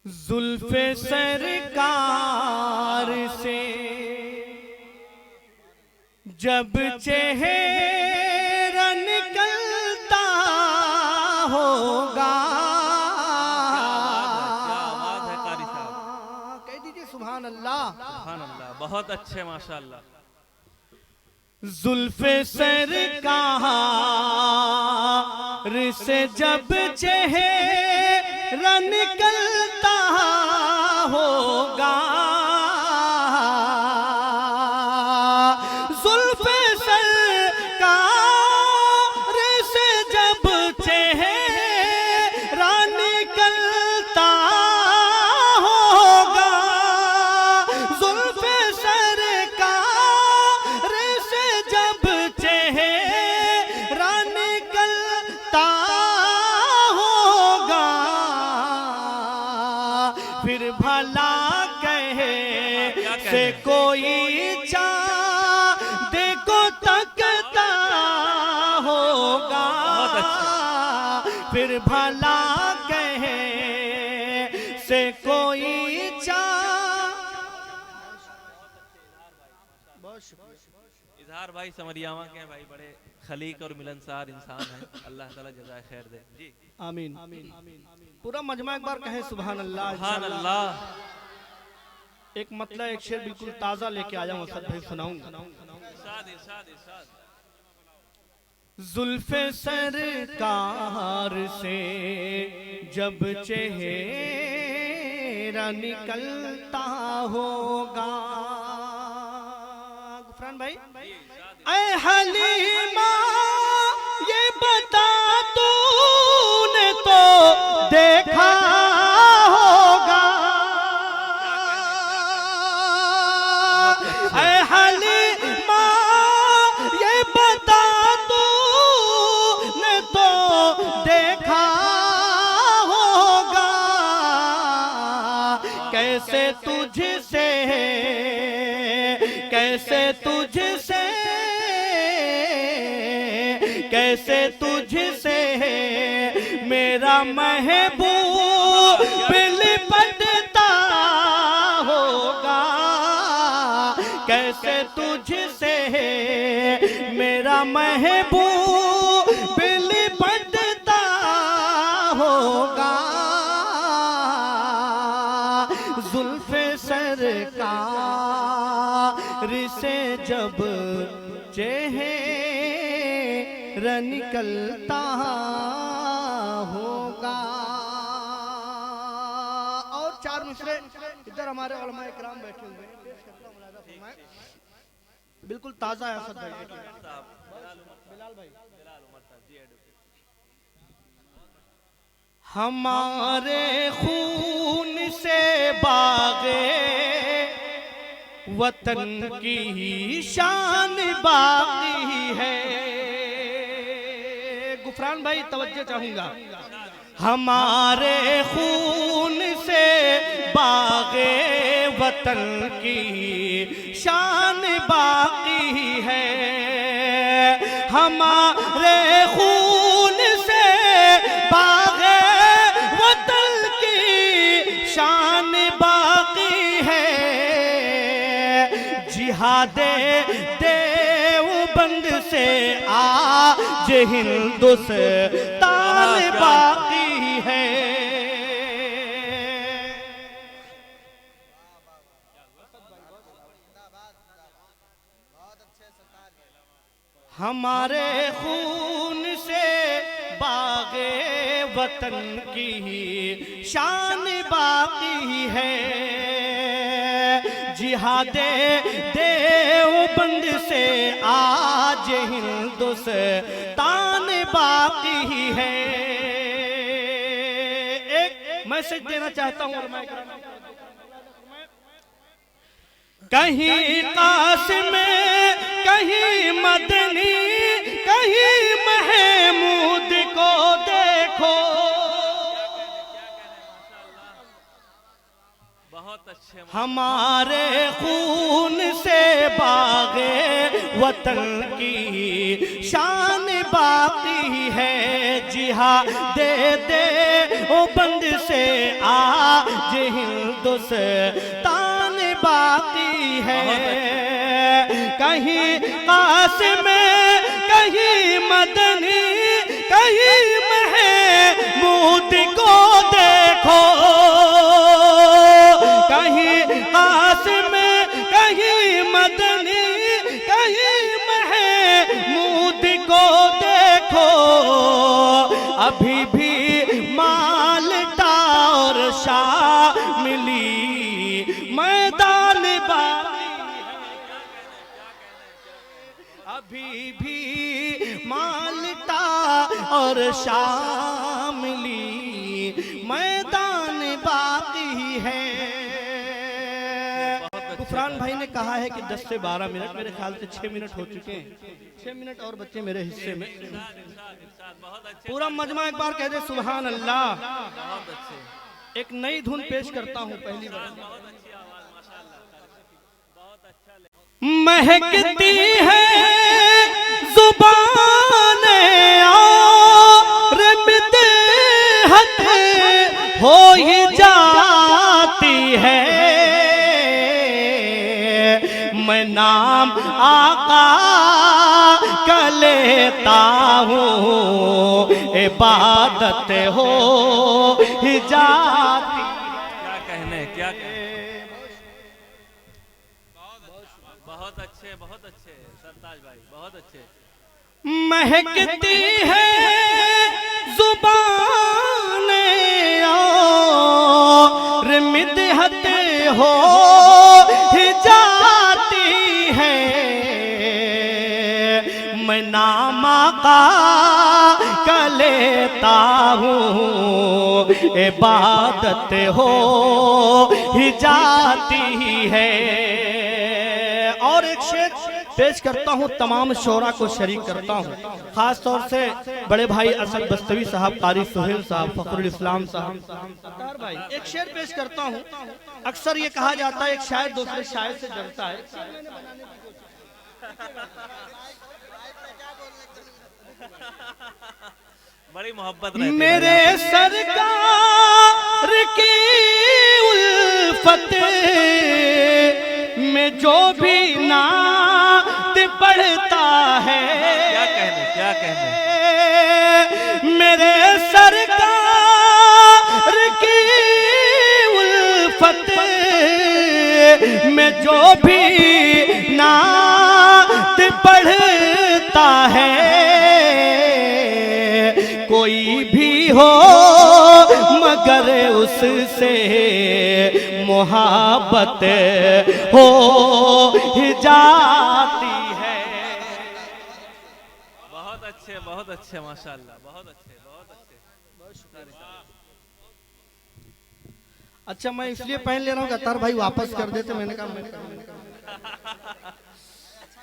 जुल्फे सरकार से जब चेहरा निकलता होगा, क्या आवाज है कारी साहब, कह दीजिए सुभान अल्लाह। सुभान अल्लाह, बहुत अच्छे माशाअल्लाह। जुल्फे सरकार से जब चेहरा निकलता होगा, जुल्फे सरकार से जब चेहरा निकलता होगा, जुल्फे सरकार से जब चेहरा निकलता होगा, फिर भला कहे से कोई चाँद को तकता होगा, फिर भला कहे से कोई इजहार भाई समरियावा के भाई बड़े खलीक और मिलनसार इंसान हैं, अल्लाह ताला जज़ाए खैर दे जी। आमीन। पूरा मजमा एक बार कहे सुभान अल्लाह। सुभान अल्लाह। एक मतलब एक शेर बिल्कुल ताजा लेके आया हूँ, सब भाई सुनाऊंगा। इरशाद इरशाद इरशाद। जुल्फे सरकार से जब चेहरा निकलता होगा, गुफरान भाई। ऐ हलीमा ये बता तूने तो देखा होगा, ऐ हलीमा ये बता तूने तो देखा होगा, कैसे तुझसे कैसे तुझसे कैसे तुझसे मेरा महबूब लिपटता होगा, कैसे तुझसे मेरा महबूब लिपटता होगा, जुल्फे सरकार से जब चेहरा निकलता होगा। और चार मिसरे इधर हमारे उलमा इकराम बैठे हुए हैं, पेश करता हूं, मुलाहिजा फरमाएं। बिल्कुल ताजा है असद भाई। बिलाल भाई, हमारे खून से बागे वतन की शान बाकी है। गुफरान भाई तवज्जो चाहूंगा। हमारे खून से बागे वतन की शान बाकी है, हमारे खून से बागे वतन की शान बाकी है, जिहादे देवबंद से आज हिंदुस्तान बाकी है। हमारे खून से बागे वतन की शान बाकी है, जिहादे देवबंद से आज हिंदुस्तान बाकी है। एक मैसेज देना चाहता हूँ, कहीं कासिम कहीं मदनी कहीं महमूद को देखो, बहुत अच्छे हमारे खून से बागे वतन की शान बाकी है, जिहा दे दे ओ बंद से आज हिंदुस्तान बाकी है। कहीं कासिम कहीं मदनी कहीं महमूद को देखो, कहीं कासिम कहीं मदनी कहीं महमूद को देखो, अभी भी माल्टा और शामिली मैदान बाकी है। अभी भी माल्टा और शामिली मैदान बाकी है। गुफरान भाई ने कहा है कि 10 से 12 मिनट, मेरे ख्याल से 6 मिनट हो चुके हैं। 6 मिनट और बच्चे मेरे हिस्से में। पूरा मजमा एक बार कह दे सुभान अल्लाह। एक नई धुन पेश करता हूँ पहली बार। महकती है जुबान और मिदहत हो ही जाती है, मैं नाम आका का लेता हूँ, इबादत हो ही जाती। क्या कहने, क्या कहने। बहुत अच्छे सरताज भाई, बहुत अच्छे। महकती है जुबान और मिदहत हो ही जाती है, मैं नाम आका का लेता हूँ, इबादत हो ही जाती है। और एक शेर पेश करता हूँ, तमाम शोरा को शरीक करता हूँ, खास तौर से बड़े भाई असद बस्तवी साहब, कारी सुहेल साहब, फखरुल इस्लाम साहब भाई। एक शेर पेश करता हूँ। अक्सर ये कहा जाता है एक शायर दूसरे शायर से डरता है। बड़ी मोहब्बत मेरे सरकार की उल्फत में जो भी नात पढ़ता है, क्या कहने, क्या कहने। मेरे सरकार की उल्फत में जो भी नात पढ़ता है, कोई भी हो मगर उससे मोहब्बत हो ही जाती है। बहुत अच्छे, बहुत अच्छे, माशाल्लाह, बहुत अच्छे, बहुत अच्छे। अच्छा, मैं इसलिए पहन ले रहा हूँ गतार भाई वापस कर देते, मैंने कहा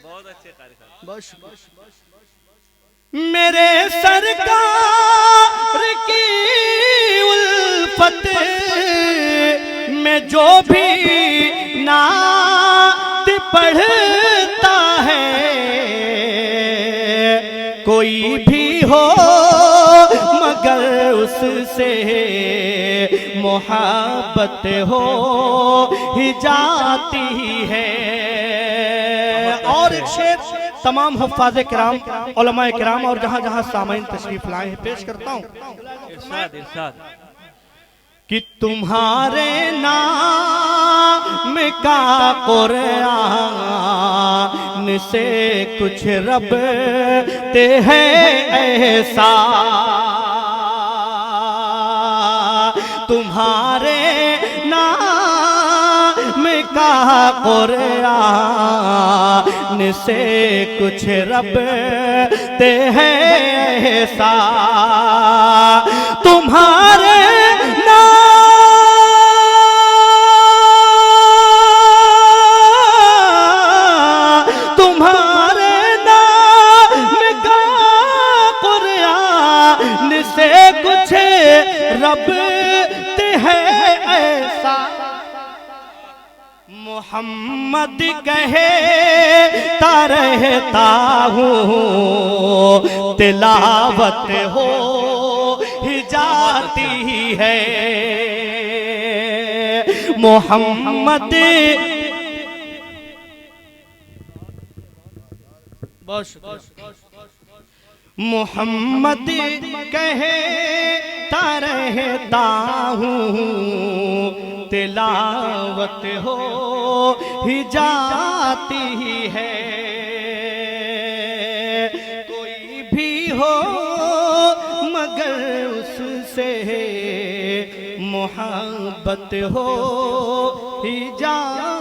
बहुत अच्छे कारी साहब। बस मेरे सरकार की उल्फत में जो भी नात पढ़ता है, कोई भी हो मगर उससे मोहब्बत हो ही जाती है। और एक शेर तमाम हुफ्फाज़े किराम, उलमाए किराम और जहां जहां सामाइन तशरीफ लाए हैं पेश करता हूं। इरशाद, इरशाद। कि तुम्हारे नाम का कुरान से कुछ रब ते है ऐसा, तुम्हारे नाम का कुरान से कुछ रब ते है ऐसा, तुम्हारे रब ते है ऐसा, मोहम्मद कहे रहता हूँ, तिलावत हो ही जाती है। मोहम्मद मोहम्मद कहता रहता हूँ, तिलावत हो ही जाती है। कोई भी हो मगर उससे मोहब्बत हो ही जाती